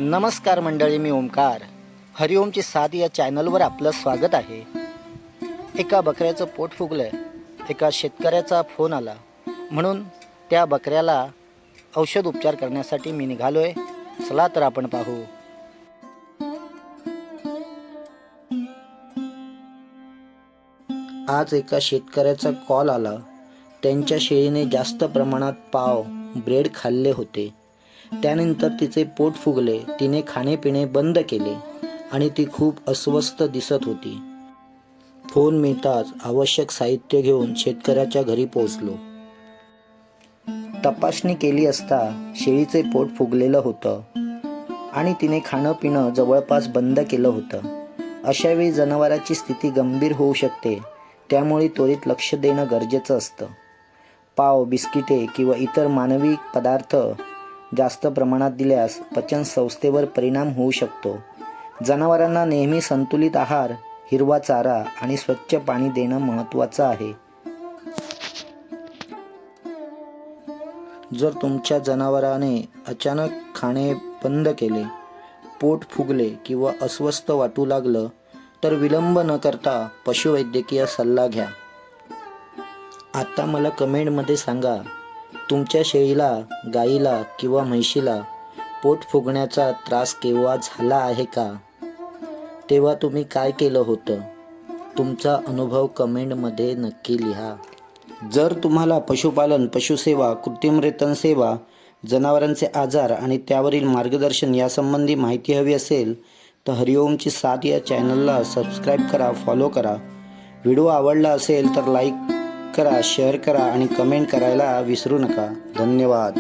नमस्कार मंडळी, मी ओमकार. हरिओमची साथ या चॅनलवर आपलं स्वागत आहे. एका बकऱ्याचं पोट फुगलंय. एका शेतकऱ्याचा फोन आला म्हणून त्या बकऱ्याला औषध उपचार करण्यासाठी मी निघालोय. चला तर आपण पाहू. आज एका शेतकऱ्याचा कॉल आला. त्यांच्या शेळीने जास्त प्रमाणात पाव ब्रेड खाल्ले होते. त्यानंतर तिचे पोट फुगले. तिने खाणेपिणे बंद केले आणि ती खूप अस्वस्थ दिसत होती. फोन मिळताच आवश्यक साहित्य घेऊन शेतकऱ्याच्या घरी पोहोचलो. तपासणी केली असता शेळीचे पोट फुगलेलं होतं आणि तिने खाणं पिणं जवळपास बंद केलं होतं. अशावेळी जनावराची स्थिती गंभीर होऊ शकते, त्यामुळे त्वरित लक्ष देणं गरजेचं असतं. पाव, बिस्किटे किंवा इतर मानवी पदार्थ जास्त प्रमाणात दिल्यास पचन संस्थेवर परिणाम होऊ शकतो. जनावरांना नेहमी संतुलित आहार, हिरवा चारा आणि स्वच्छ पाणी देणं महत्त्वाचं आहे. जर तुमच्या जनावराने अचानक खाणे बंद केले, पोट फुगले किंवा अस्वस्थ वाटू लागलं तर विलंब न करता पशुवैद्यकीय सल्ला घ्या. आता मला कमेंटमध्ये सांगा, तुमच्या शेळीला, गाईला किंवा म्हैशीला पोट फुगण्याचा त्रास केव्हा झाला आहे का? तेव्हा तुम्ही काय केलं होतं? तुमचा अनुभव कमेंटमध्ये नक्की लिहा. जर तुम्हाला पशुपालन, पशुसेवा, कृत्रिम रेतन सेवा, जनावरांचे आजार आणि त्यावरील मार्गदर्शन यासंबंधी माहिती हवी असेल तर हरिओमची साथ या चॅनलला सबस्क्राईब करा, फॉलो करा. व्हिडिओ आवडला असेल तर लाईक करा, शेअर करा आणि कमेंट करायला विसरू नका. धन्यवाद.